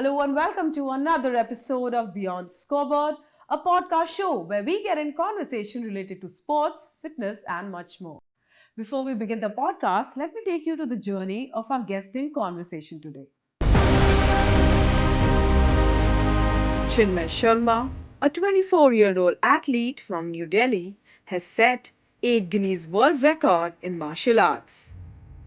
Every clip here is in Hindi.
Hello and welcome to another episode of Beyond Scoreboard, a podcast show where we get in conversation related to sports, fitness, and much more. Before we begin the podcast, let me take you to the journey of our guest in conversation today. Chinmay Sharma, a 24-year-old athlete from New Delhi, has set a Guinness World Record in martial arts.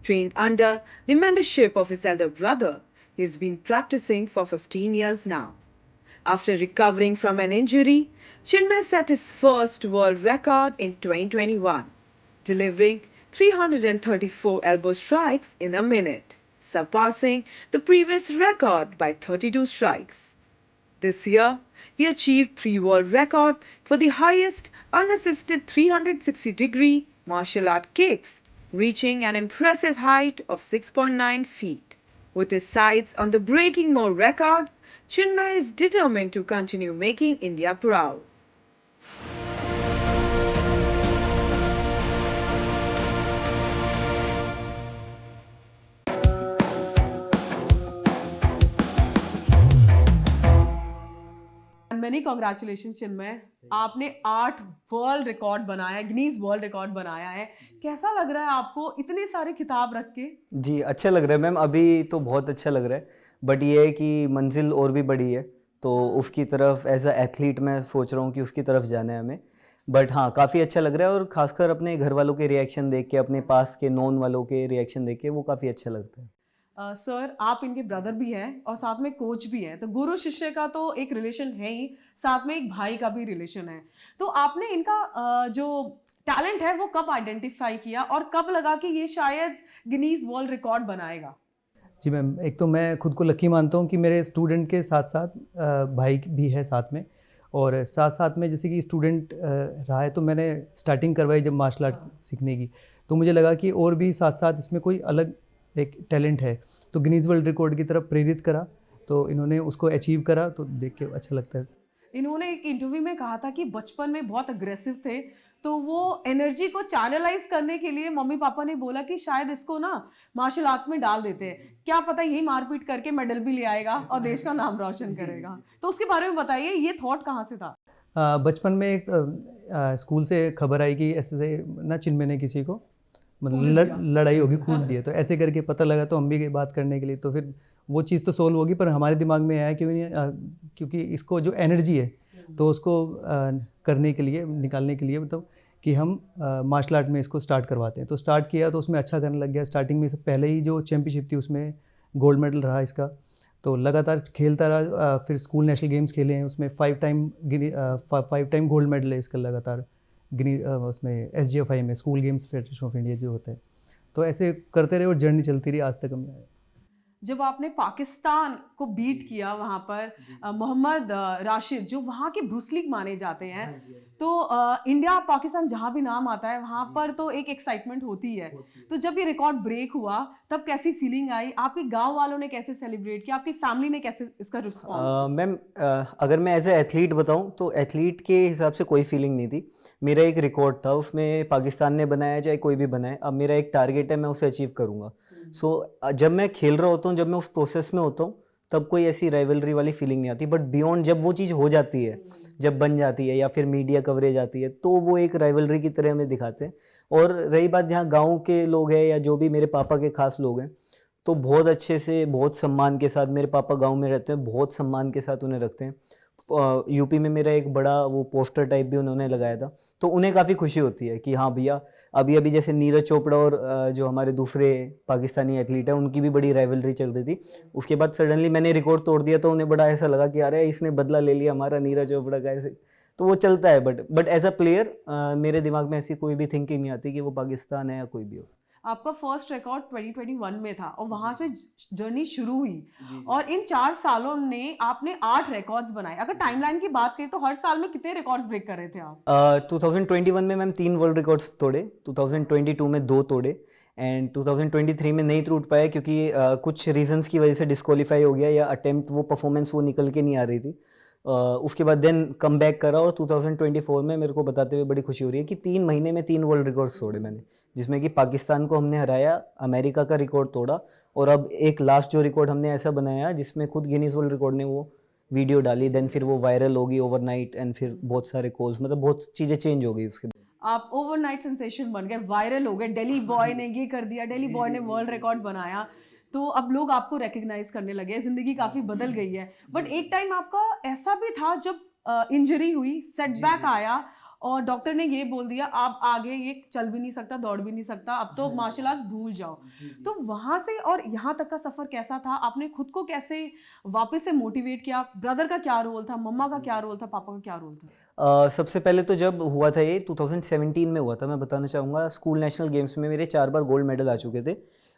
Trained under the mentorship of his elder brother, he's been practicing for 15 years now. After recovering from an injury, Chinmay set his first world record in 2021, delivering 334 elbow strikes in a minute, surpassing the previous record by 32 strikes. This year, he achieved 3 world record for the highest unassisted 360-degree martial art kicks, reaching an impressive height of 6.9 feet. With his sights on the breaking more record, Chinmay is determined to continue making India proud. Many congratulations चिन्मय, आपने 8 वर्ल्ड रिकॉर्ड बनाया है, गिनीज वर्ल्ड रिकॉर्ड बनाया है। कैसा लग रहा है आपको इतने सारे खिताब रख के? जी अच्छा लग रहा है मैम, अभी तो बहुत अच्छा लग रहा है, बट ये है कि मंजिल और भी बड़ी है, तो उसकी तरफ एज अ एथलीट मैं सोच रहा हूँ कि उसकी तरफ जाना है हमें। बट हाँ, काफ़ी अच्छा लग रहा है और खासकर अपने घर वालों के रिएक्शन देख के, अपने पास के नॉन वालों के रिएक्शन देख के वो काफ़ी अच्छा लगता है। सर, आप इनके ब्रदर भी हैं और साथ में कोच भी हैं, तो गुरु शिष्य का तो एक रिलेशन है ही, साथ में एक भाई का भी रिलेशन है। तो आपने इनका जो टैलेंट है वो कब आइडेंटिफाई किया और कब लगा कि ये शायद गिनीज वर्ल्ड रिकॉर्ड बनाएगा? जी मैम, एक तो मैं खुद को लकी मानता हूँ कि मेरे स्टूडेंट के साथ साथ भाई भी है साथ में, और साथ साथ में जैसे कि स्टूडेंट रहा है तो मैंने स्टार्टिंग करवाई जब मार्शल आर्ट सीखने की, तो मुझे लगा कि और भी साथ साथ इसमें कोई अलग एक टैलेंट है, तो गिनीज वर्ल्ड रिकॉर्ड की तरफ प्रेरित करा, तो इन्होंने उसको अचीव करा, तो देख के अच्छा लगता है। इन्होंने एक इंटरव्यू में कहा था कि बचपन में बहुत अग्रेसिव थे, तो वो एनर्जी को चैनलाइज करने के लिए मम्मी पापा ने बोला कि शायद इसको ना मार्शल आर्ट्स में डाल देते हैं, क्या पता यही मारपीट करके मेडल भी ले आएगा और देश का नाम रोशन करेगा। तो उसके बारे में बताइए, ये थॉट कहाँ से था? बचपन में एक स्कूल से खबर आई कि ऐसे ना चिन्मय ने किसी को मतलब लड़ाई होगी, कूट दिया, तो ऐसे करके पता लगा, तो हम भी बात करने के लिए, तो फिर वो चीज़ तो सोल्व होगी, पर हमारे दिमाग में आया क्योंकि इसको जो एनर्जी है तो उसको करने के लिए, निकालने के लिए, मतलब कि हम मार्शल आर्ट में इसको स्टार्ट करवाते हैं। तो स्टार्ट किया तो उसमें अच्छा करने लग गया। स्टार्टिंग में पहले ही जो चैम्पियनशिप थी उसमें गोल्ड मेडल रहा इसका, तो लगातार खेलता रहा। फिर स्कूल नेशनल गेम्स खेले हैं, उसमें 5 टाइम गोल्ड मेडल है इसका लगातार उसमें SGFI में, school games federation of India जो होता है। तो ऐसे करते रहे और जर्नी चलती रही, आज तक हम आए। जब आपने पाकिस्तान को बीट किया वहां पर, मोहम्मद राशिद जो वहां के ब्रूस ली माने जाते हैं, तो इंडिया पाकिस्तान जहां भी नाम आता है वहां पर तो एक एक्साइटमेंट होती है। तो जब ये रिकॉर्ड ब्रेक हुआ तब कैसी फीलिंग आई? आपके गांव वालों ने कैसे सेलिब्रेट किया? आपकी फैमिली ने कैसे इसका रिस्पॉन्स? मैम, अगर मैं एज ए एथलीट बताऊं तो एथलीट के हिसाब से कोई फीलिंग नहीं थी। मेरा एक रिकॉर्ड था, उसमें पाकिस्तान ने बनाया चाहे कोई भी बनाए, अब मेरा एक टारगेट है, मैं उसे अचीव करूंगा। सो जब मैं खेल रहा होता हूँ, जब मैं उस प्रोसेस में होता हूँ, तब कोई ऐसी राइवलरी वाली फीलिंग नहीं आती। बट बियॉन्ड जब वो चीज़ हो जाती है, जब बन जाती है या फिर मीडिया कवरेज आती है, तो वो एक राइवलरी की तरह हमें दिखाते हैं। और रही बात जहाँ गाँव के लोग हैं या जो भी मेरे पापा के खास लोग हैं, तो बहुत अच्छे से, बहुत सम्मान के साथ, मेरे पापा गांव में रहते हैं, बहुत सम्मान के साथ उन्हें रखते हैं। यूपी में मेरा एक बड़ा वो पोस्टर टाइप भी उन्होंने लगाया था, तो उन्हें काफ़ी खुशी होती है कि हाँ भैया, अभी अभी जैसे नीरज चोपड़ा और जो हमारे दूसरे पाकिस्तानी एथलीट हैं, उनकी भी बड़ी राइवलरी चल रही थी। उसके बाद सडनली मैंने रिकॉर्ड तोड़ दिया, तो उन्हें बड़ा ऐसा लगा कि अरे इसने बदला ले लिया हमारा, नीरज चोपड़ा का ऐसे। तो वो चलता है, बट एज अ प्लेयर मेरे दिमाग में ऐसी कोई भी थिंकिंग नहीं आती कि वो पाकिस्तान है या कोई भी हो। आपका फर्स्ट रिकॉर्ड 2021 में था और वहां से जर्नी शुरू हुई, और इन 4 सालों ने आपने 8 रिकॉर्ड्स बनाए। अगर टाइमलाइन की बात करें तो हर साल में कितने रिकॉर्ड्स ब्रेक कर रहे थे आप? 2021 में मैम 3 वर्ल्ड रिकॉर्ड्स तोड़े, 2022 में 2 तोड़े, एंड 2023 में नहीं टूट पाए क्योंकि कुछ रीजंस की वजह से डिस्क्वालीफाई हो गया, या अटेम्प्ट वो परफॉर्मेंस वो निकल के नहीं आ रही थी। उसके बाद देन कम बैक करा और 2024 में मेरे को बताते हुए बड़ी खुशी हो रही है कि 3 महीने में 3 वर्ल्ड रिकॉर्ड्स तोड़े मैंने, जिसमें कि पाकिस्तान को हमने हराया, अमेरिका का रिकॉर्ड तोड़ा, और अब एक लास्ट जो रिकॉर्ड हमने ऐसा बनाया जिसमें खुद गिनीज वर्ल्ड रिकॉर्ड ने वो वीडियो डाली, देन फिर वो वायरल होगी ओवरनाइट, एंड फिर बहुत सारे कॉल्स, मतलब बहुत चीज़ें चेंज हो गई उसके बाद। आप ओवरनाइट सेंसेशन बन गए, वायरल हो गए, दिल्ली बॉय ने ये कर दिया, दिल्ली बॉय ने वर्ल्ड रिकॉर्ड बनाया, तो अब लोग आपको रिकग्नाइज करने लगे, जिंदगी काफी बदल गई है। बट एक टाइम आपका ऐसा भी था जब इंजरी हुई, सेटबैक आया और डॉक्टर ने ये बोल दिया आप आगे ये चल भी नहीं सकता, दौड़ भी नहीं सकता, अब तो मार्शल आर्ट्स भूल जाओ। तो वहां से और यहाँ तक का सफर कैसा था? आपने खुद को कैसे वापस से मोटिवेट किया? ब्रदर का क्या रोल था, मम्मा का क्या रोल था, पापा का क्या रोल था? सबसे पहले तो जब हुआ था ये 2017 में हुआ था, मैं बताना चाहूँगा, स्कूल नेशनल गेम्स में मेरे 4 बार गोल्ड मेडल आ चुके थे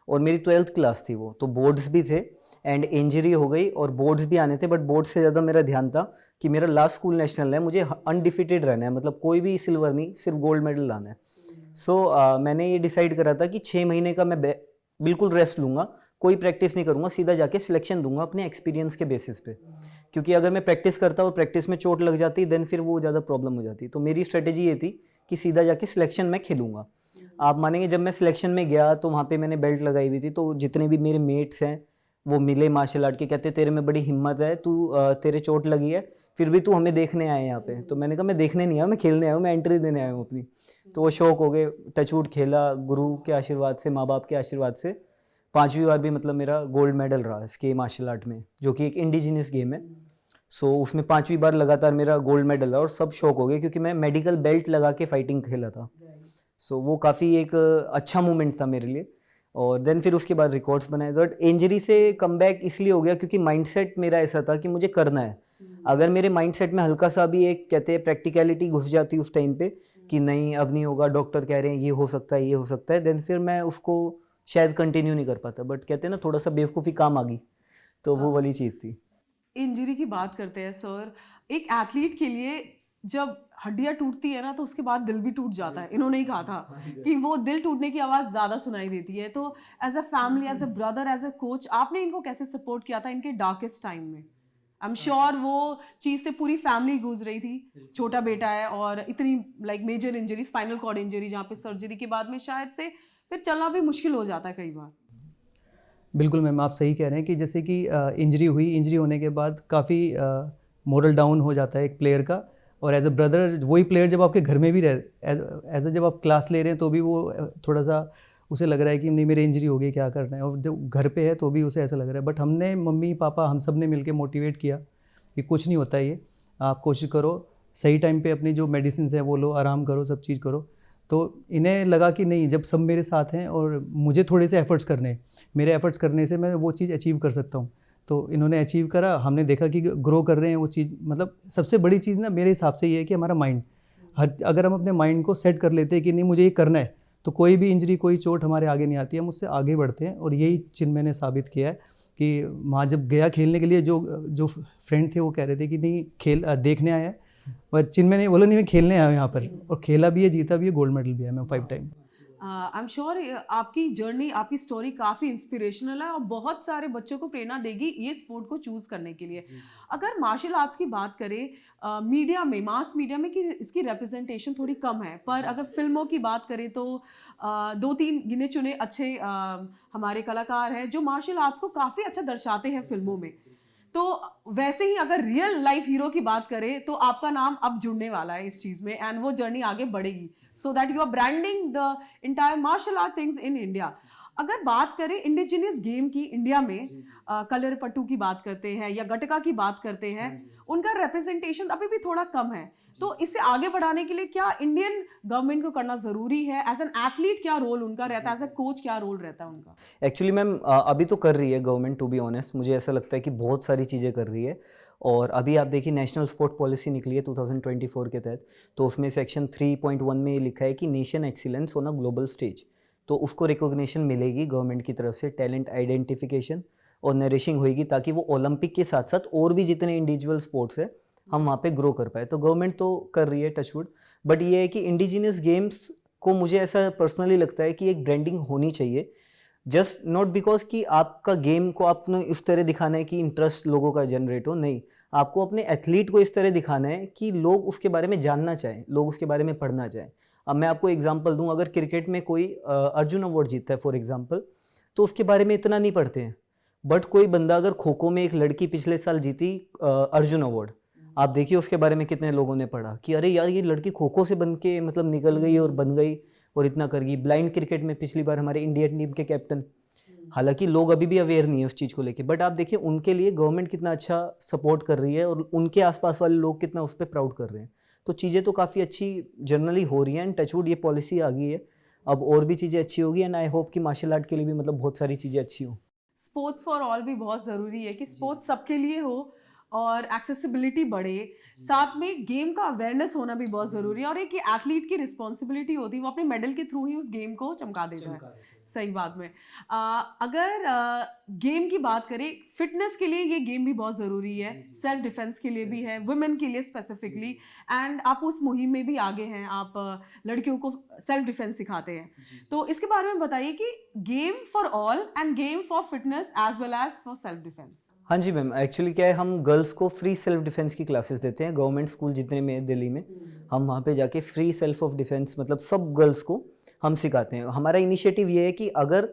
और मेरी 12th क्लास थी वो, तो बोर्ड्स भी थे एंड इंजरी हो गई और बोर्ड्स भी आने थे, बट बोर्ड्स से ज़्यादा मेरा ध्यान था कि मेरा लास्ट स्कूल नेशनल है, मुझे अनडिफिटेड रहना है, मतलब कोई भी सिल्वर नहीं, सिर्फ गोल्ड मेडल लाना है। सो मैंने ये डिसाइड करा था कि 6 महीने का मैं बिल्कुल रेस्ट लूँगा, कोई प्रैक्टिस नहीं करूँगा, सीधा जाके सिलेक्शन दूंगा अपने एक्सपीरियंस के बेसिस पे, क्योंकि अगर मैं प्रैक्टिस करता और प्रैक्टिस में चोट लग जाती देन फिर वो ज़्यादा प्रॉब्लम हो जाती। तो मेरी स्ट्रेटेजी ये थी कि सीधा जाके सिलेक्शन में खेलूँगा। आप मानेंगे जब मैं सिलेक्शन में गया तो वहाँ पे मैंने बेल्ट लगाई हुई थी, तो जितने भी मेरे मेट्स हैं वो मिले मार्शल आर्ट के, कहते तेरे में बड़ी हिम्मत है, तू तेरे चोट लगी है फिर भी तू हमें देखने आए यहाँ पे। तो मैंने कहा मैं देखने नहीं आया, मैं खेलने आया हूँ, मैं एंट्री देने आया हूँ अपनी। तो वो शौक हो गए, टचवुड खेला, गुरु के आशीर्वाद से, माँ बाप के आशीर्वाद से 5वीं बार भी मतलब मेरा गोल्ड मेडल रहा इसके मार्शल आर्ट में, जो कि एक इंडिजिनियस गेम है। सो उसमें 5वीं बार लगातार मेरा गोल्ड मेडल रहा और सब शौक हो गए क्योंकि मैं मेडिकल बेल्ट लगा के फाइटिंग खेला था। सो वो काफ़ी एक अच्छा मोमेंट था मेरे लिए। और देन फिर उसके बाद रिकॉर्ड्स बनाए, बट इंजरी से कमबैक इसलिए हो गया क्योंकि माइंडसेट मेरा ऐसा था कि मुझे करना है। अगर मेरे माइंडसेट में हल्का सा भी एक कहते हैं प्रैक्टिकलिटी घुस जाती उस टाइम पे कि नहीं अब नहीं होगा, डॉक्टर कह रहे हैं ये हो सकता है, ये हो सकता है, देन फिर मैं उसको शायद कंटिन्यू नहीं कर पाता। बट कहते हैं ना थोड़ा सा बेवकूफ़ी काम आ गई, तो वो वाली चीज़ थी। इंजरी की बात करते हैं सर, एक एथलीट के लिए जब हड्डियां टूटती है ना तो उसके बाद दिल भी टूट जाता है। इन्होंने ही कहा था कि वो दिल टूटने की आवाज़ ज़्यादा सुनाई देती है। तो as a family, as a brother, as a coach, आपने इनको कैसे सपोर्ट किया था इनके डार्केस्ट टाइम में? आई एम श्योर वो चीज़ से पूरी फैमिली गूंज रही थी, छोटा बेटा है और इतनी like major injury, spinal cord injury, जहाँ पे सर्जरी के बाद में शायद से फिर चलना भी मुश्किल हो जाता है कई बार। बिल्कुल मैम, आप सही कह रहे हैं कि जैसे कि इंजरी हुई, इंजरी होने के बाद काफ़ी मोरल डाउन हो जाता है एक प्लेयर का। और एज अ ब्रदर वही प्लेयर जब आपके घर में भी रहे, एज अ जब आप क्लास ले रहे हैं तो भी वो थोड़ा सा उसे लग रहा है कि नहीं मेरी इंजरी हो गई, क्या करना है, और जब घर पे है तो भी उसे ऐसा लग रहा है। बट हमने मम्मी पापा हम सब ने मिलकर मोटिवेट किया कि कुछ नहीं होता, ये आप कोशिश करो, सही टाइम पे अपनी जो मेडिसिन है वो लो, आराम करो, सब चीज़ करो। तो इन्हें लगा कि नहीं, जब सब मेरे साथ हैं और मुझे थोड़े से एफर्ट्स करने हैं, मेरे एफर्ट्स करने से मैं वो चीज़ अचीव कर सकता हूँ। तो इन्होंने अचीव करा, हमने देखा कि ग्रो कर रहे हैं वो चीज़। मतलब सबसे बड़ी चीज़ ना मेरे हिसाब से ये है कि हमारा माइंड, अगर हम अपने माइंड को सेट कर लेते हैं कि नहीं मुझे ये करना है, तो कोई भी इंजरी, कोई चोट हमारे आगे नहीं आती है, हम उससे आगे बढ़ते हैं। और यही चिन्मय ने साबित किया है कि वहाँ जब गया खेलने के लिए, जो फ्रेंड थे वो कह रहे थे कि नहीं खेल देखने आया है, पर चिन्मय ने बोला नहीं मैं खेलने आया हूँ यहाँ पर, और खेला भी है, जीता भी है, गोल्ड मेडल भी है मैं 5 टाइम। आई एम श्योर आपकी जर्नी, आपकी स्टोरी काफ़ी इंस्पिरेशनल है और बहुत सारे बच्चों को प्रेरणा देगी ये स्पोर्ट को चूज़ करने के लिए। अगर मार्शल आर्ट्स की बात करें, मीडिया में, मास मीडिया में, कि इसकी रिप्रेजेंटेशन थोड़ी कम है, पर अगर फिल्मों की बात करें तो 2-3 गिने चुने अच्छे हमारे कलाकार हैं जो मार्शल आर्ट्स को काफ़ी अच्छा दर्शाते हैं फिल्मों में। तो वैसे ही अगर रियल लाइफ हीरो की बात करें तो आपका नाम अब जुड़ने वाला है इस चीज़ में, एंड वो जर्नी आगे बढ़ेगी, so that you are branding the entire martial art things in India. अगर बात करें इंडिजिनियस गेम की इंडिया में, कलर पट्टू की बात करते हैं या गटका की बात करते हैं, उनका रिप्रेजेंटेशन अभी भी थोड़ा कम है। तो इसे आगे बढ़ाने के लिए क्या इंडियन गवर्नमेंट को करना ज़रूरी है? एज एन एथलीट क्या रोल उनका रहता है, एज अ कोच क्या रोल रहता है उनका? एक्चुअली मैम अभी तो कर रही है गवर्नमेंट, टू बी ऑनेस्ट मुझे ऐसा लगता है कि बहुत सारी चीज़ें कर रही है। और अभी आप देखिए नेशनल स्पोर्ट पॉलिसी निकली है 2024 के तहत, तो उसमें सेक्शन 3.1 में ये लिखा है कि nation excellence on a global stage, तो उसको रिकॉग्निशन मिलेगी गवर्नमेंट की तरफ से, टैलेंट आइडेंटिफिकेशन और नरिशिंग होगी, ताकि वो ओलंपिक के साथ साथ और भी जितने इंडिविजुअल स्पोर्ट्स है हम वहाँ पे ग्रो कर पाए। तो गवर्नमेंट तो कर रही है, टचवुड। बट ये है कि इंडिजिनियस गेम्स को मुझे ऐसा पर्सनली लगता है कि एक ब्रांडिंग होनी चाहिए, जस्ट नॉट बिकॉज कि आपका गेम को आपने इस तरह दिखाना है कि इंटरेस्ट लोगों का जनरेट हो, नहीं, आपको अपने एथलीट को इस तरह दिखाना है कि लोग उसके बारे में जानना चाहें, लोग उसके बारे में पढ़ना चाहें। अब मैं आपको एग्जांपल दूं, अगर क्रिकेट में कोई अर्जुन अवार्ड जीतता है फॉर एग्जांपल, तो उसके बारे में इतना नहीं पढ़ते हैं। बट कोई बंदा, अगर खो खो में एक लड़की पिछले साल जीती अर्जुन अवार्ड, आप देखिए उसके बारे में कितने लोगों ने पढ़ा कि अरे यार ये लड़की खो खो से बन के मतलब निकल गई और बन गई और इतना कर गई। ब्लाइंड क्रिकेट में पिछली बार हमारे इंडियन टीम के कैप्टन, हालांकि लोग अभी भी अवेयर नहीं है उस चीज़ को लेके, बट आप देखिए उनके लिए गवर्नमेंट कितना अच्छा सपोर्ट कर रही है और उनके आसपास वाले लोग कितना उस पर प्राउड कर रहे हैं। तो चीज़ें तो काफ़ी अच्छी जनरली हो रही हैं एंड टचवुड ये पॉलिसी आ गई है, अब और भी चीज़ें अच्छी होगी एंड आई होप कि मार्शल आर्ट के लिए भी मतलब बहुत सारी चीज़ें अच्छी हो। स्पोर्ट्स फॉर ऑल भी बहुत ज़रूरी है कि स्पोर्ट्स सबके लिए हो और एक्सेसिबिलिटी बढ़े, साथ में गेम का अवेयरनेस होना भी बहुत ज़रूरी है और एक एथलीट की रिस्पॉन्सिबिलिटी होती है वो अपने मेडल के थ्रू ही उस गेम को चमका देता है। सही बात में अगर गेम की बात करें, फिटनेस के लिए ये गेम भी बहुत ज़रूरी है, सेल्फ डिफेंस के लिए भी है, वुमेन के लिए स्पेसिफिकली, एंड आप उस मुहिम में भी आगे हैं, आप लड़कियों को सेल्फ डिफेंस सिखाते हैं। तो इसके बारे में बताइए कि game for all and game for fitness as well as for self defence. हाँ जी मैम, एक्चुअली क्या है, हम गर्ल्स को फ्री सेल्फ डिफेंस की क्लासेस देते हैं। गवर्नमेंट स्कूल जितने में दिल्ली में, हम वहाँ पे जाके फ्री सेल्फ ऑफ डिफेंस मतलब सब गर्ल्स को हम सिखाते हैं। हमारा इनिशिएटिव ये है कि अगर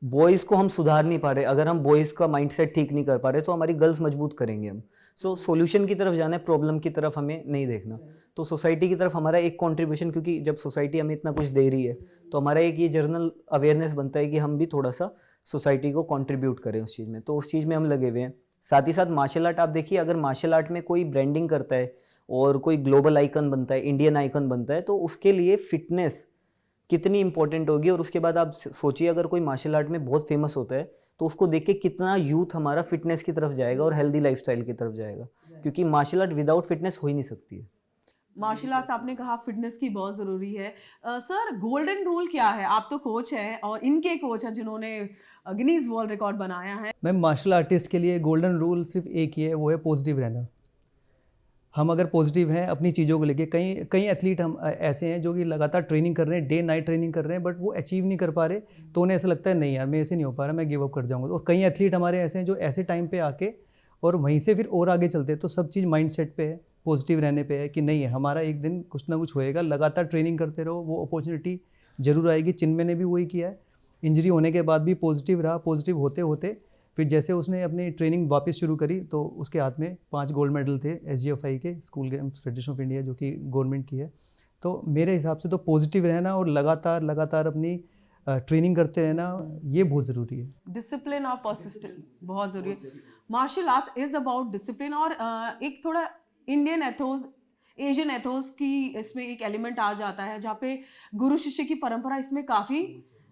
बॉयज़ को हम सुधार नहीं पा रहे, अगर हम बॉयज़ का माइंडसेट ठीक नहीं कर पा रहे, तो हमारी गर्ल्स मजबूत करेंगे हम। सो सॉल्यूशन की तरफ जाना है, प्रॉब्लम की तरफ हमें नहीं देखना। तो सोसाइटी की तरफ हमारा एक कंट्रीब्यूशन, क्योंकि जब सोसाइटी हमें इतना कुछ दे रही है तो हमारा एक ये जर्नल अवेयरनेस बनता है कि हम भी थोड़ा सा सोसाइटी को कंट्रीब्यूट करें उस चीज़ में, तो उस चीज़ में हम लगे हुए हैं। साथ ही साथ मार्शल आर्ट, आप देखिए अगर मार्शल आर्ट में कोई ब्रांडिंग करता है और कोई ग्लोबल आइकन बनता है, इंडियन आइकन बनता है, तो उसके लिए फिटनेस कितनी इंपॉर्टेंट होगी। और उसके बाद आप सोचिए अगर कोई मार्शल आर्ट में बहुत फेमस होता है तो उसको देख के कितना यूथ हमारा फिटनेस की तरफ जाएगा और हेल्दी लाइफस्टाइल की तरफ जाएगा, क्योंकि मार्शल आर्ट विदाउट फिटनेस हो ही नहीं सकती है। मार्शल आर्ट्स आपने कहा फिटनेस की बहुत ज़रूरी है। सर गोल्डन रूल क्या है? आप तो कोच हैं और इनके कोच हैं जिन्होंने गिनीज वर्ल्ड रिकॉर्ड बनाया है। मैम मार्शल आर्टिस्ट के लिए गोल्डन रूल सिर्फ एक ही है, वो है पॉजिटिव रहना। हम अगर पॉजिटिव हैं अपनी चीज़ों को लेके, कई कई एथलीट हम ऐसे हैं जो कि लगातार ट्रेनिंग कर रहे हैं, डे नाइट ट्रेनिंग कर रहे हैं, बट वो अचीव नहीं कर पा रहे, तो उन्हें ऐसा लगता है नहीं यार मैं ऐसे नहीं हो पा रहा, मैं गिव अप कर जाऊँगा। और कई एथलीट हमारे ऐसे हैं जो ऐसे टाइम पे आके और वहीं से फिर और आगे चलते हैं। तो सब चीज़ माइंड सेट पे है, पॉजिटिव रहने पे है कि नहीं है हमारा एक दिन कुछ ना कुछ होएगा, लगातार ट्रेनिंग करते रहो, वो अपॉर्चुनिटी जरूर आएगी। चिन्मय ने भी वही किया है, इंजरी होने के बाद भी पॉजिटिव रहा, पॉजिटिव होते होते फिर जैसे उसने अपनी ट्रेनिंग वापस शुरू करी तो उसके हाथ में 5 गोल्ड मेडल थे SGFI के, school games federation of India, जो कि गवर्नमेंट की है। तो मेरे हिसाब से तो पॉजिटिव रहना और लगातार लगातार अपनी ट्रेनिंग करते रहना ये बहुत ज़रूरी है। डिसिप्लिन और परसिस्टेंस बहुत ज़रूरी है। Martial arts is about discipline और एक थोड़ा इंडियन एथोस, एशियन एथोस की इसमें एक एलिमेंट आ जाता है जहाँ पे गुरु शिष्य की परंपरा इसमें काफ़ी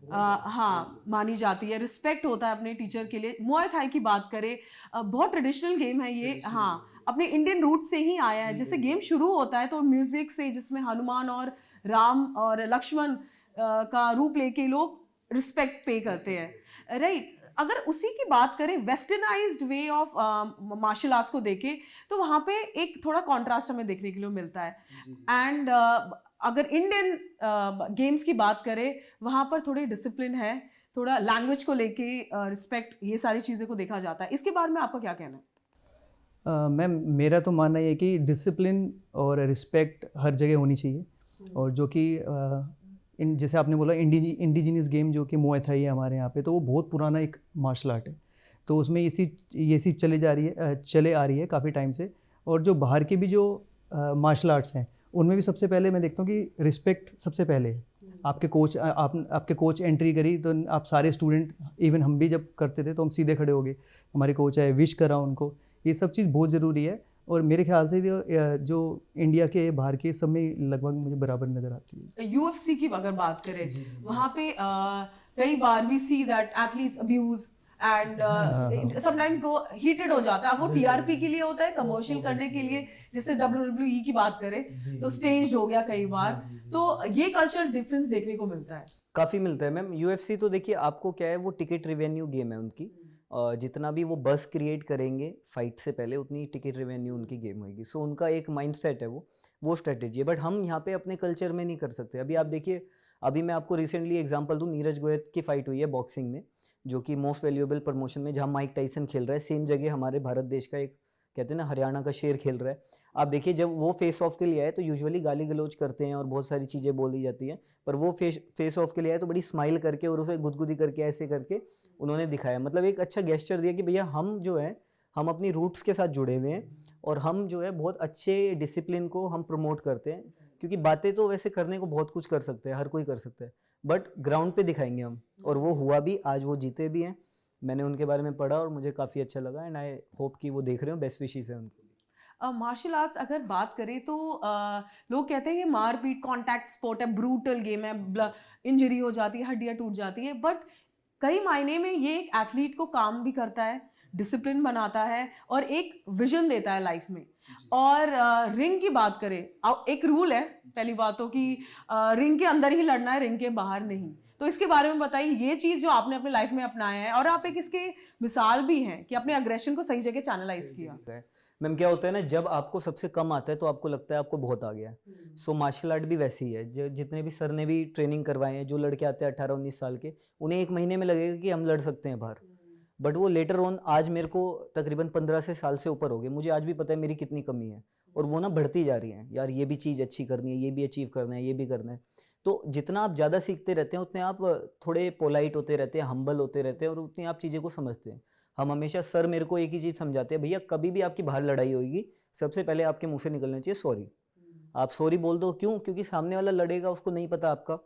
हाँ मानी जाती है, रिस्पेक्ट होता है अपने टीचर के लिए। मुआय थाई की बात करें, बहुत ट्रेडिशनल गेम है ये, हाँ अपने इंडियन रूट से ही आया है। जैसे गेम शुरू होता है तो म्यूजिक से, जिसमें हनुमान और राम और लक्ष्मण का रूप लेके लोग रिस्पेक्ट पे करते हैं, राइट। अगर उसी की बात करें westernized way of martial arts को देखें तो वहाँ पे एक थोड़ा कॉन्ट्रास्ट हमें देखने के लिए मिलता है। एंड अगर इंडियन गेम्स की बात करें वहाँ पर थोड़ी डिसिप्लिन है, थोड़ा लैंग्वेज को लेके रिस्पेक्ट, ये सारी चीज़ें को देखा जाता है। इसके बारे में आपका क्या कहना है? मैम मेरा तो मानना ये है कि डिसिप्लिन और रिस्पेक्ट हर जगह होनी चाहिए। और जो कि जैसे आपने बोला इंडिजिनियस गेम जो कि मुआय थाई है हमारे यहाँ पे, तो वो बहुत पुराना एक मार्शल आर्ट है। तो उसमें ये चीज़ चले आ रही है काफ़ी टाइम से। और जो बाहर के भी जो मार्शल आर्ट्स हैं उनमें भी सबसे पहले मैं देखता हूँ कि रिस्पेक्ट सबसे पहले है। आपके कोच एंट्री करी तो आप सारे स्टूडेंट, इवन हम भी जब करते थे तो हम सीधे खड़े हो गए, हमारे कोच आए, विश करा उनको। ये सब चीज़ बहुत ज़रूरी है और मेरे ख्याल से जो इंडिया के बाहर के सब में लगभग मुझे बराबर नज़र आती है। UFC की अगर बात करें वहाँ पे कई बार we see that athletes abuse and sometimes go heated हो जाता है। अब वो TRP के लिए होता है, कमर्शियल करने के लिए। जैसे WWE की बात करें तो स्टेज हो गया कई बार, तो ये कल्चर डिफरेंस देखने को मिलता है, काफ़ी मिलता है मैम। UFC तो देखिए आपको क्या है, वो टिकट रेवेन्यू गेम है उनकी। जितना भी वो बस क्रिएट करेंगे फाइट से पहले उतनी टिकट रेवेन्यू उनकी गेम होगी। सो उनका एक माइंडसेट है, वो स्ट्रेटेजी है। बट हम यहाँ पे अपने कल्चर में नहीं कर सकते। अभी आप देखिए, अभी मैं आपको रिसेंटली एग्जांपल दूँ, नीरज गोयल की फाइट हुई है बॉक्सिंग में। जो कि मोस्ट वैल्यूएबल प्रमोशन में, जहाँ माइक टाइसन खेल रहा है, सेम जगह हमारे भारत देश का एक, कहते हैं ना, हरियाणा का शेर खेल रहा है। आप देखिए, जब वो फेस ऑफ के लिए आए तो यूजुअली गाली गलौज करते हैं और बहुत सारी चीज़ें बोली जाती हैं, पर वो फेस ऑफ के लिए आए तो बड़ी स्माइल करके और उसे गुदगुदी करके ऐसे करके उन्होंने दिखाया। मतलब एक अच्छा गेस्चर दिया कि भैया हम जो है, हम अपनी रूट्स के साथ जुड़े हुए हैं और हम जो है बहुत अच्छे डिसिप्लिन को हम प्रमोट करते हैं, क्योंकि बातें तो वैसे करने को बहुत कुछ कर सकते हैं, हर कोई कर सकता है, बट ग्राउंड पे दिखाएंगे हम, और वो हुआ भी। आज वो जीते भी हैं, मैंने उनके बारे में पढ़ा और मुझे काफ़ी अच्छा लगा, एंड आई होप कि वो देख रहे हो, बेस्ट विशेस है उनको। मार्शल आर्ट्स अगर बात करें तो लोग कहते हैं ये मारपीट कॉन्टैक्ट स्पोर्ट है, ब्रूटल गेम है, इंजरी हो जाती है, हड्डियां टूट जाती है, बट कई मायने में ये एक एथलीट को काम भी करता है, डिसिप्लिन बनाता है और एक विजन देता है लाइफ में। और रिंग की बात करें, एक रूल है पहली बात तो कि रिंग के अंदर ही लड़ना है, रिंग के बाहर नहीं। तो इसके बारे में बताइए, ये चीज़ जो आपने अपने लाइफ में अपनाया है और आप एक इसके मिसाल भी हैं कि अपने अग्रेशन को सही जगह चैनलाइज किया। मैम क्या होता है ना, जब आपको सबसे कम आता है तो आपको लगता है आपको बहुत आ गया है। सो मार्शल आर्ट भी वैसे ही है, जो जितने भी सर ने भी ट्रेनिंग करवाए हैं, जो लड़के आते हैं 18-19 साल के, उन्हें 1 महीने में लगेगा कि हम लड़ सकते हैं बाहर, बट वो लेटर ऑन, आज मेरे को तकरीबन 15 से साल से ऊपर हो गए, मुझे आज भी पता है मेरी कितनी कमी है, और वो ना बढ़ती जा रही है। यार ये भी चीज़ अच्छी करनी है, ये भी अचीव करना है, ये भी करना है। तो जितना आप ज़्यादा सीखते रहते हैं उतने आप थोड़े पोलाइट होते रहते हैं, हम्बल होते रहते हैं, और उतनी आप चीज़ें को समझते हैं। हम हमेशा, सर मेरे को एक ही चीज़ समझाते हैं, भैया कभी भी आपकी बाहर लड़ाई होगी, सबसे पहले आपके मुंह से निकलना चाहिए सॉरी। आप सॉरी बोल दो, क्यों? क्योंकि सामने वाला लड़ेगा, उसको नहीं पता आपका।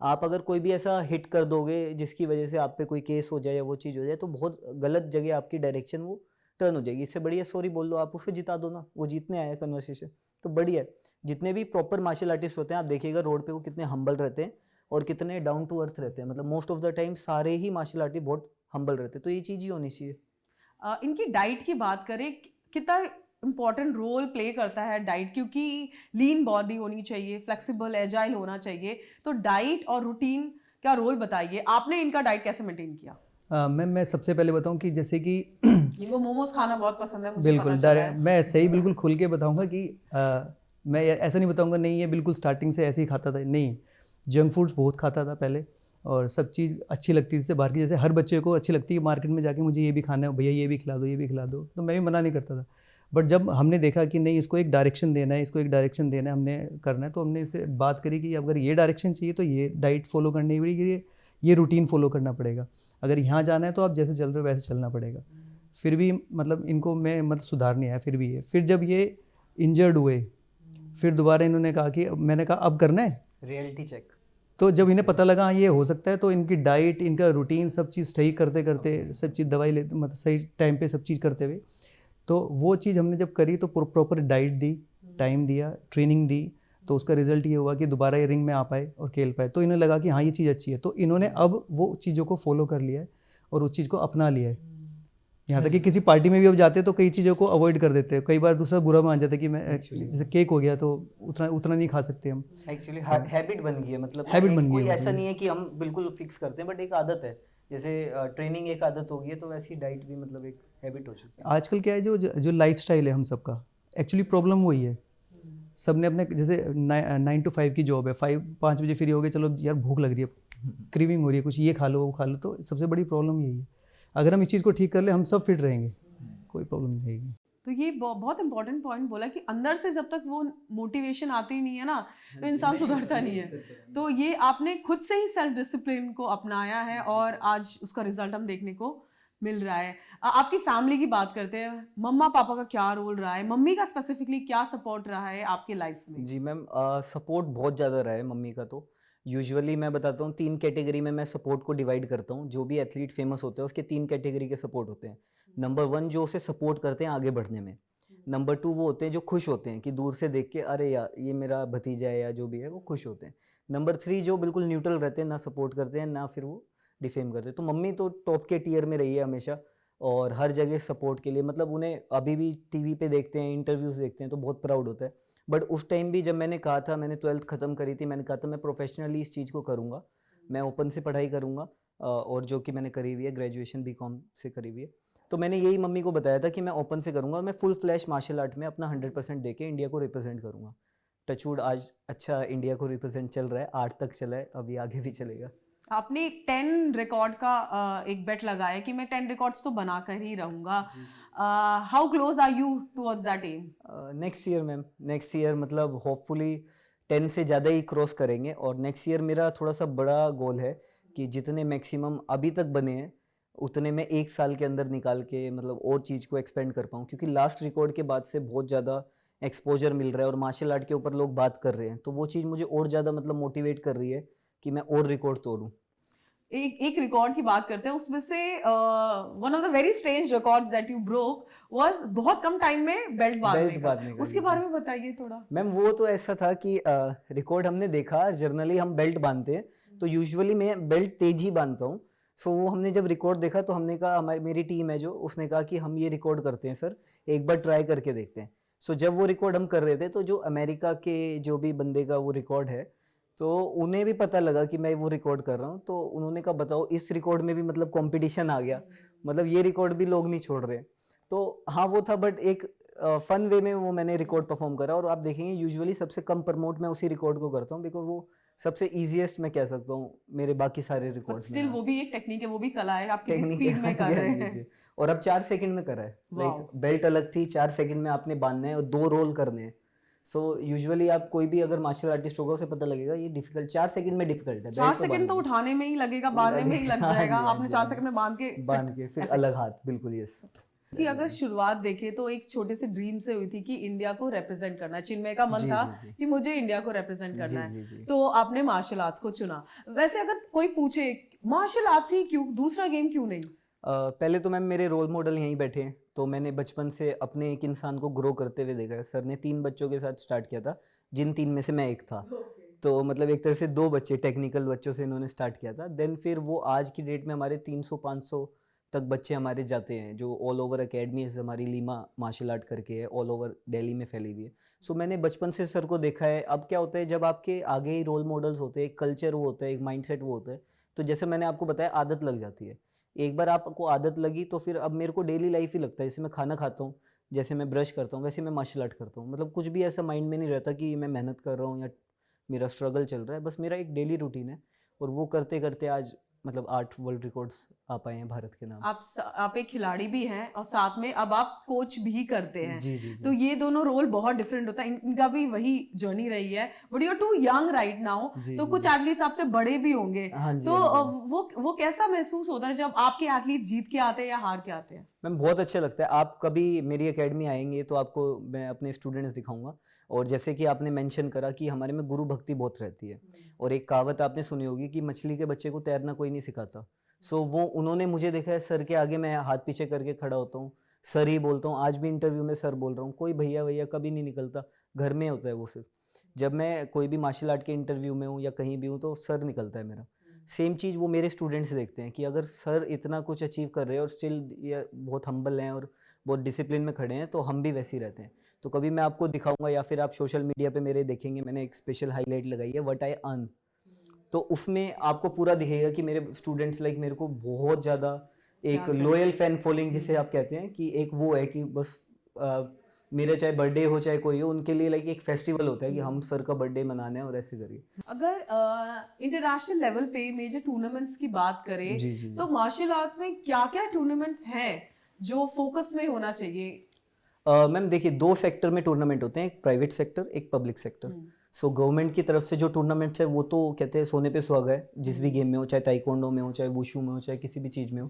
आप अगर कोई भी ऐसा हिट कर दोगे जिसकी वजह से आप पे कोई केस हो जाए या वो चीज़ हो जाए, तो बहुत गलत जगह आपकी डायरेक्शन वो टर्न हो जाएगी। इससे बढ़िया सॉरी बोल दो, आप उसे जिता दो ना, वो जीतने आया कन्वर्सेशन, तो बढ़िया है। जितने भी प्रॉपर मार्शल आर्टिस्ट होते हैं, आप देखिएगा रोड पे वो कितने हम्बल रहते हैं और कितने डाउन टू अर्थ रहते हैं। मतलब मोस्ट ऑफ द टाइम सारे ही मार्शल आर्टिस्ट बहुत हम्बल रहते हैं, तो ये चीज़ ही होनी चाहिए। इनकी डाइट की बात करें, कितना इम्पोर्टेंट रोल प्ले करता है डाइट, क्योंकि लीन बॉडी होनी चाहिए, फ्लेक्सिबल एजाइल होना चाहिए, तो डाइट और रूटीन का रोल बताइए, आपने इनका डाइट कैसे मेंटेन किया? मैम मैं सबसे पहले बताऊं कि जैसे कि इनको मोमोज खाना बहुत पसंद है, मुझे बिल्कुल पता चला डायरेक्ट है। मैं सही बिल्कुल खुल के बताऊंगा कि मैं ऐसा नहीं बताऊंगा नहीं ये बिल्कुल स्टार्टिंग से ऐसे ही खाता था, नहीं। जंक फूड्स बहुत खाता था पहले, और सब चीज़ अच्छी लगती थी, जैसे बाहर की, जैसे हर बच्चे को अच्छी लगती है मार्केट में जाके मुझे ये भी खाना है भैया, ये भी खिला दो, ये भी खिला दो, तो मैं भी मना नहीं करता था। बट जब हमने देखा कि नहीं इसको एक डायरेक्शन देना है, इसको एक डायरेक्शन देना है, हमने करना है, तो हमने इससे बात करी कि अगर ये डायरेक्शन चाहिए तो ये डाइट फॉलो करनी पड़ेगी, ये रूटीन फॉलो करना पड़ेगा। अगर यहाँ जाना है तो आप जैसे चल रहे हो वैसे चलना पड़ेगा। फिर भी मतलब इनको मैं मतलब सुधार नहीं आया, फिर भी ये, फिर जब ये इंजर्ड हुए, फिर दोबारा इन्होंने कहा कि मैंने कहा अब करना है रियलिटी चेक। तो जब इन्हें पता लगा ये हो सकता है, तो इनकी डाइट, इनका रूटीन, सब चीज़ सही करते करते, सब चीज़ दवाई लेते, मतलब सही टाइम पे सब चीज़ करते हुए, तो वो चीज़ हमने जब करी तो प्रॉपर डाइट दी, टाइम दिया, ट्रेनिंग दी, तो उसका रिजल्ट ये हुआ कि दोबारा ये रिंग में आ पाए और खेल पाए। तो इन्हें लगा कि हाँ ये चीज़ अच्छी है, तो इन्होंने अब वो चीज़ों को फॉलो कर लिया है और उस चीज़ को अपना लिया है। यहाँ तक कि किसी पार्टी में भी अब जाते हैं तो कई चीज़ों को अवॉइड कर देते हैं। कई बार दूसरा बुरा मान जाता है कि मैं जैसे केक हो गया तो उतना नहीं खा सकते हम। एक्चुअली हैबिट बन गई है, मतलब Habit बन गई कोई है, ऐसा नहीं है कि हम बिल्कुल फिक्स करते हैं, बट एक आदत है। जैसे ट्रेनिंग एक आदत हो गई है, तो वैसी डाइट भी मतलब एक हैबिट हो चुकी है। आजकल क्या है, जो लाइफस्टाइल है हम सबका, एक्चुअली प्रॉब्लम वही है। सबने अपने, जैसे 9 to 5 की जॉब है, 5 बजे फ्री हो गए, चलो यार भूख लग रही है, क्रीविंग हो रही है, कुछ ये खा लो वो खा लो, तो सबसे बड़ी प्रॉब्लम यही है। अगर हम इस चीज़ को ठीक कर ले, हम सब फिट रहेंगे, कोई प्रॉब्लम नहीं रहेगी। तो ये बहुत इंपॉर्टेंट पॉइंट बोला कि अंदर से जब तक वो मोटिवेशन आती नहीं है ना, तो इंसान सुधरता नहीं है। तो ये आपने खुद से ही सेल्फ डिसिप्लिन को अपनाया है और आज उसका रिजल्ट हम देखने को मिल रहा है। आपकी फैमिली की बात करते हैं, मम्मा पापा का क्या रोल रहा है, मम्मी का स्पेसिफिकली क्या सपोर्ट रहा है आपके लाइफ में? जी मैम, सपोर्ट बहुत ज़्यादा रहा है मम्मी का। तो यूजुअली मैं बताता हूँ, 3 कैटेगरी में मैं सपोर्ट को डिवाइड करता हूँ। जो भी एथलीट फेमस होते हैं उसके 3 कैटेगरी के सपोर्ट होते हैं। नंबर 1 जो उसे सपोर्ट करते हैं आगे बढ़ने में। नंबर 2 वो होते हैं जो खुश होते हैं कि दूर से देख के अरे यार ये मेरा भतीजा है या जो भी है, वो खुश होते हैं। नंबर 3 जो बिल्कुल न्यूट्रल रहते हैं, ना सपोर्ट करते हैं ना फिर वो डिफेम करते हैं। तो मम्मी तो टॉप के टियर में रही है हमेशा, और हर जगह सपोर्ट के लिए, मतलब उन्हें अभी भी टीवी पे देखते हैं, इंटरव्यूज़ देखते हैं तो बहुत प्राउड होता है। बट उस टाइम भी जब मैंने कहा था, मैंने 12th ख़त्म करी थी, मैंने कहा था मैं प्रोफेशनली इस चीज़ को करूँगा, मैं ओपन से पढ़ाई करूँगा, और जो कि मैंने करी हुई है, ग्रेजुएशन बीकॉम से करी हुई है। तो मैंने यही मम्मी को बताया था कि मैं ओपन से करूँगा और मैं फुल फ्लैश मार्शल आर्ट में अपना 100% दे के इंडिया को रिप्रेजेंट करूँगा। टचवुड आज अच्छा इंडिया को रिप्रेजेंट चल रहा है, 8 तक चला है, अभी आगे भी चलेगा। आपने 10 रिकॉर्ड का एक बेट लगाया कि मैं 10 रिकॉर्ड्स तो बना कर ही रहूंगा. How close are you towards that aim? Next year ma'am, next year मतलब होपफुली 10 से ज़्यादा ही क्रॉस करेंगे। और नेक्स्ट ईयर मेरा थोड़ा सा बड़ा गोल है कि जितने मैक्सिमम अभी तक बने हैं उतने मैं एक साल के अंदर निकाल के मतलब और चीज़ को एक्सपेंड कर पाऊँ, क्योंकि लास्ट रिकॉर्ड के बाद से बहुत ज़्यादा एक्सपोजर मिल रहा है और मार्शल आर्ट के ऊपर लोग बात कर रहे हैं, तो वो चीज़ मुझे और ज़्यादा मतलब मोटिवेट कर रही है कि मैं और रिकॉर्ड तोड़ूँ। एक रिकॉर्ड की बात करते हैं, उसमें से one of the very strange records that you broke was बहुत कम टाइम में बेल्ट बांधने का. बांधने का, उसके जी, बारे जी। में बताइए थोड़ा. मैम वो तो ऐसा था कि रिकॉर्ड हमने देखा, जनरली हम बेल्ट बांधते हैं तो यूजुअली मैं बेल्ट तेज ही बांधता हूँ। सो वो हमने जब रिकॉर्ड देखा तो हमने कहा, हमारी मेरी टीम है जो, उसने कहा कि हम ये रिकॉर्ड करते हैं सर, एक बार ट्राई करके देखते हैं। सो जब वो रिकॉर्ड हम कर रहे थे तो जो अमेरिका के जो भी बंदे का वो रिकॉर्ड है, तो उन्हें भी पता लगा कि मैं वो रिकॉर्ड कर रहा हूँ, तो उन्होंने कहा बताओ इस रिकॉर्ड में भी मतलब कंपटीशन आ गया, मतलब ये रिकॉर्ड भी लोग नहीं छोड़ रहे। तो हाँ वो था, बट एक फन वे में वो मैंने रिकॉर्ड परफॉर्म करा। और आप देखेंगे यूजुअली सबसे कम प्रमोट मैं उसी रिकॉर्ड को करता हूँ, बिकॉज वो सबसे इजीएस्ट मैं कह सकता हूँ मेरे बाकी सारे बट रिकॉर्ड्स स्टिल में। वो भी एक टेक्निक है, वो भी कला है, आप कितनी टेक्निक स्पीड में कर जी, रहे हाँ जी, हैं. जी। और अब 4 सेकंड में करा है, लाइक वाओ. बेल्ट अलग थी, 4 सेकंड में आपने बांधना है और 2 रोल करने हैं। सो यूजुअली आप कोई भी अगर मार्शल आर्टिस्ट होगा उसे पता लगेगा ये डिफिकल्ट 4 सेकंड में डिफिकल्ट है, 4 बेल्ट तो सेकंड तो बांधना उठाने में ही लगेगा, बांधने में ही लग हाँ जाएगा. जी, हाँ आपने जी, 4 हाँ सेकंड में बांध के जी। बांध के फिर ऐसे. अलग हाथ, बिल्कुल यस। कि अगर शुरुआत देखें तो एक छोटे से ड्रीम से हुई थी कि इंडिया को रिप्रेजेंट करना है. चिन्मय का मन जी, था जी, जी। कि मुझे इंडिया को रिप्रेजेंट जी, करना जी, है, जी। तो आपने मार्शल आर्ट्स को चुना. वैसे अगर कोई पूछे मार्शल आर्ट्स ही क्यों, दूसरा गेम क्यों नहीं? पहले तो मैम मेरे रोल मॉडल यहीं बैठे हैं, तो मैंने बचपन से अपने एक इंसान को ग्रो करते हुए देखा है। सर ने 3 बच्चों के साथ स्टार्ट किया था, जिन 3 में से मैं एक था। तो मतलब एक तरह से 2 बच्चे टेक्निकल बच्चों से इन्होंने स्टार्ट किया था। देन फिर वो आज की डेट में हमारे 300-500 तक बच्चे हमारे जाते हैं, जो ऑल ओवर अकेडमीज हमारी लीमा मार्शल आर्ट करके है, ऑल ओवर दिल्ली में फैली हुई है। सो मैंने बचपन से सर को देखा है। अब क्या होता है, जब आपके आगे ही रोल मॉडल्स होते हैं, एक कल्चर वो होता है, एक माइंडसेट वो होता है, तो जैसे मैंने आपको बताया आदत लग जाती है। एक बार आपको आदत लगी तो फिर अब मेरे को डेली लाइफ ही लगता है, जैसे मैं खाना खाता हूँ, जैसे मैं ब्रश करता हूँ, वैसे मैं मार्शल आर्ट करता हूँ। मतलब कुछ भी ऐसा माइंड में नहीं रहता कि मैं मेहनत कर रहा हूँ या मेरा स्ट्रगल चल रहा है, बस मेरा एक डेली रूटीन है। और वो करते करते आज मतलब 8 वर्ल्ड रिकॉर्ड्स आ पाए हैं भारत के नाम। आप एक खिलाड़ी भी हैं और साथ में अब आप कोच भी करते हैं. जी, जी, जी। तो ये दोनों रोल बहुत डिफरेंट होता है. इनका भी वही जर्नी रही है, but you are too young right now, जी, तो जी, कुछ जी। एथलीट्स आपसे बड़े भी होंगे. हाँ जी, तो हाँ जी। वो कैसा महसूस होता है जब आपके एथलीट जीत के आते हैं या हार के आते हैं? मैम बहुत अच्छा लगता है। आप कभी मेरी एकेडमी आएंगे तो आपको मैं अपने स्टूडेंट्स दिखाऊंगा। और जैसे कि आपने मेंशन करा कि हमारे में गुरु भक्ति बहुत रहती है। और एक कहावत आपने सुनी होगी कि मछली के बच्चे को तैरना कोई नहीं सिखाता। सो वो उन्होंने मुझे देखा है, सर के आगे मैं हाथ पीछे करके खड़ा होता हूँ, सर ही बोलता हूँ। आज भी इंटरव्यू में सर बोल रहा हूँ, कोई भैया भैया कभी नहीं निकलता, घर में होता है वो सिर्फ। जब मैं कोई भी मार्शल आर्ट के इंटरव्यू में हूँ या कहीं भी हूँ तो सर निकलता है मेरा। सेम चीज़ वो मेरे स्टूडेंट्स देखते हैं कि अगर सर इतना कुछ अचीव कर रहे हैं और स्टिल ये बहुत हम्बल हैं और बहुत डिसिप्लिन में खड़े हैं, तो हम भी वैसे ही रहते हैं। तो कभी मैं आपको दिखाऊंगा या फिर आप सोशल मीडिया पे मेरे देखेंगे, मैंने एक स्पेशल हाईलाइट लगाई है व्हाट आई अर्न। तो उसमें आपको पूरा दिखेगा कि मेरे स्टूडेंट्स लाइक मेरे को बहुत ज़्यादा एक प्यार करते लॉयल फैन फॉलोइंग जिसे आप कहते हैं, कि एक वो है कि बस मेरा चाहे बर्थडे हो चाहे कोई हो, उनके लिए लाइक एक फेस्टिवल होता है कि हम सर का बर्थडे मनाना है और ऐसे करिए। अगर इंटरनेशनल लेवल पे मेजर टूर्नामेंट्स की बात करें, जी, जी, जी। तो मार्शल आर्ट में क्या क्या टूर्नामेंट्स हैं जो फोकस में होना चाहिए? मैम देखिए, 2 सेक्टर में टूर्नामेंट होते हैं, एक प्राइवेट सेक्टर, एक पब्लिक सेक्टर। सो गवर्नमेंट की तरफ से जो टूर्नामेंट्स है वो तो कहते हैं सोने पे सुहागा है, जिस भी गेम में हो, चाहे ताइक्वांडो में हो, चाहे वुशु में हो, चाहे किसी भी चीज़ में हो,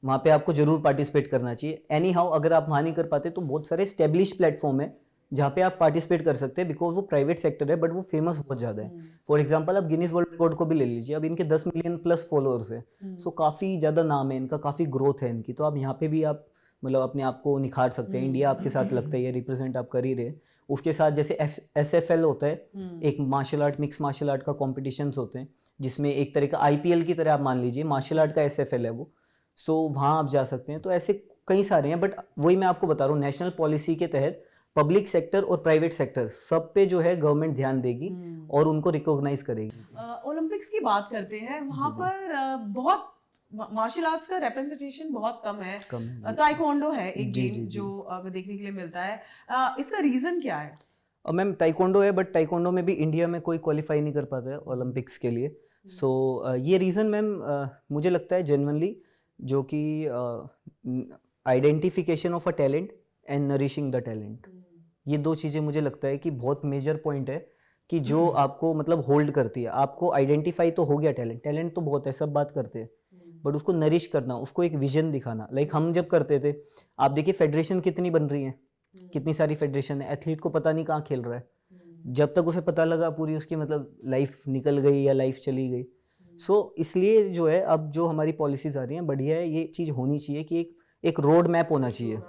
वहाँ पे आपको जरूर पार्टिसिपेट करना चाहिए। एनी हाउ अगर आप वहाँ नहीं कर पाते तो बहुत सारे स्टेब्लिश प्लेटफॉर्म है जहाँ पे आप पार्टिसिपेट कर सकते हैं, बिकॉज वो प्राइवेट सेक्टर है बट वो फेमस बहुत ज़्यादा है। फॉर एग्जाम्पल आप गिनीज वर्ल्ड रिकॉर्ड को भी ले लीजिए, अब इनके 10 मिलियन प्लस फॉलोअर्स है। सो काफ़ी ज़्यादा नाम है इनका, काफ़ी ग्रोथ है इनकी। तो आप यहाँ पे भी आप मतलब अपने आप को निखार सकते हैं। इंडिया आपके साथ लगता है, ये रिप्रेजेंट आप कर ही रहे। उसके साथ जैसे SFL होता है, एक martial art mix martial art का कॉम्पिटिशन्स होते हैं, जिसमें एक तरह का IPL की तरह आप मान लीजिए, मार्शल आर्ट का SFL है वो। सो वहाँ आप जा सकते हैं। तो ऐसे कई सारे हैं, बट वही मैं आपको बता रहा हूँ, नेशनल पॉलिसी के तहत पब्लिक सेक्टर और प्राइवेट सेक्टर सब पे जो है गवर्नमेंट ध्यान देगी और उनको रिकॉग्नाइज करेगी। ओलंपिक्स की बात करते हैं, वहाँ पर बहुत मार्शल आर्ट्स का रिप्रेजेंटेशन बहुत कम है. ताइक्वांडो है एक जी, गेम जी, जी। जो देखने के लिए मिलता है. इसका रीजन क्या है? मैम ताइक्वांडो है, बट ताइक्वांडो में भी इंडिया में कोई क्वालिफाई नहीं कर पाता है ओलंपिक्स के लिए। सो ये रीज़न मैम मुझे लगता है जेन्युइनली, जो कि identification of a talent and nourishing the talent, ये दो चीज़ें मुझे लगता है कि बहुत मेजर पॉइंट है कि जो आपको मतलब होल्ड करती है। आपको आइडेंटिफाई तो हो गया टैलेंट, टैलेंट तो बहुत है, सब बात करते हैं, बट उसको नरिश करना, उसको एक विजन दिखाना। लाइक हम जब करते थे, आप देखिए फेडरेशन कितनी बन रही है, कितनी सारी फेडरेशन है, एथलीट को पता नहीं कहाँ खेल रहा है, जब तक उसे पता लगा पूरी उसकी मतलब लाइफ निकल गई या लाइफ चली गई। सो इसलिए जो है अब जो हमारी पॉलिसीज आ रही हैं बढ़िया है, ये चीज़ होनी चाहिए कि एक रोड मैप होना चाहिए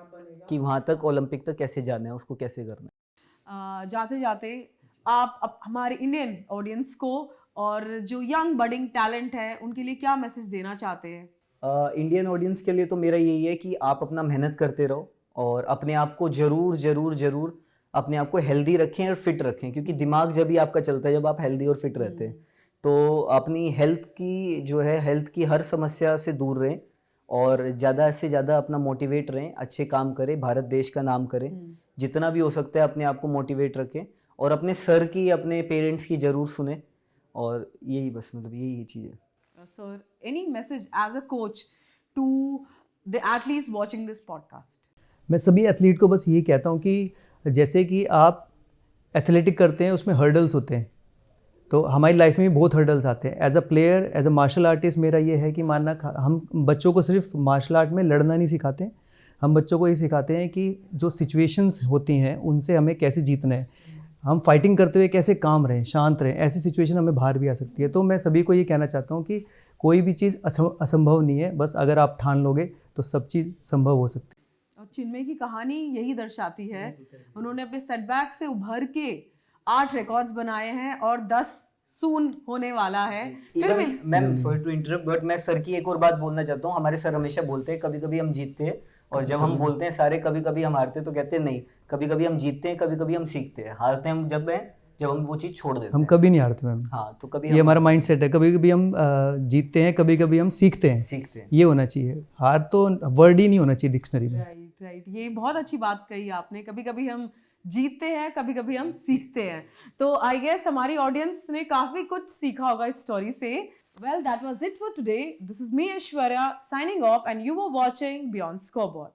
कि वहाँ तक ओलंपिक तक कैसे जाना है, उसको कैसे करना है। जाते जाते आप हमारे इंडियन ऑडियंस को और जो यंग बडिंग टैलेंट है उनके लिए क्या मैसेज देना चाहते हैं? इंडियन ऑडियंस के लिए तो मेरा यही है कि आप अपना मेहनत करते रहो और अपने आप को ज़रूर ज़रूर ज़रूर अपने आप को हेल्दी रखें और फिट रखें, क्योंकि दिमाग जब ही आपका चलता है जब आप हेल्दी और फिट रहते हैं। तो अपनी हेल्थ की जो है, हेल्थ की हर समस्या से दूर रहें और ज़्यादा से ज़्यादा अपना मोटिवेट रहें, अच्छे काम करें, भारत देश का नाम करें, जितना भी हो सकता है अपने आप को मोटिवेट रखें और अपने सर की, अपने पेरेंट्स की ज़रूर सुने। और यही बस मतलब यही चीज़ है। Sir, any message as a coach to the athletes watching this podcast? मैं सभी एथलीट को बस यही कहता हूँ कि जैसे कि आप एथलेटिक करते हैं, उसमें हर्डल्स होते हैं, तो हमारी लाइफ में भी बहुत हर्डल्स आते हैं। As a player, as a martial artist, मेरा ये है कि मानना हम बच्चों को सिर्फ मार्शल आर्ट में लड़ना नहीं सिखाते, हम बच्चों को ये सिखाते हैं कि जो सिचुएशंस होती हैं उनसे हमें कैसे जीतना है, हम फाइटिंग करते हुए कैसे काम रहें, शांत रहें। ऐसी सिचुएशन हमें बाहर भी आ सकती है। तो मैं सभी को ये कहना चाहता हूँ कि कोई भी चीज़ असंभव नहीं है, बस अगर आप ठान लोगे तो सब चीज़ संभव हो सकती है। और चिन्मय की कहानी यही दर्शाती है, उन्होंने अपने सेटबैक से उभर के 8 रिकॉर्ड्स बनाए हैं और 10 सून होने वाला है। फिर भी ma'am sorry to interrupt, but मैं सर की एक और बात बोलना चाहता हूँ। हमारे सर हमेशा बोलते हैं कभी कभी हम जीतते हैं, और जब हम बोलते हैं सारे कभी कभी हम हारते हैं, तो कहते हैं नहीं, कभी कभी हम जीतते हैं, कभी कभी हम सीखते हैं। हारते हैं हम जब हम वो चीज़ छोड़ देते हम हैं। कभी नहीं हारते मैम। हाँ, तो कभी ये हमारा माइंड सेट है, कभी कभी हम जीतते हैं, कभी कभी हम सीखते हैं। सीखते हैं। ये होना चाहिए, हार तो वर्ड ही नहीं होना चाहिए डिक्शनरी में। राइट, ये बहुत अच्छी बात कही आपने। कभी कभी हम जीतते हैं, कभी कभी हम सीखते हैं। तो आई गेस हमारी ऑडियंस ने काफी कुछ सीखा होगा इस स्टोरी से। Well, that was it for today. This is me Aishwarya signing off and you were watching beyond scoreboard.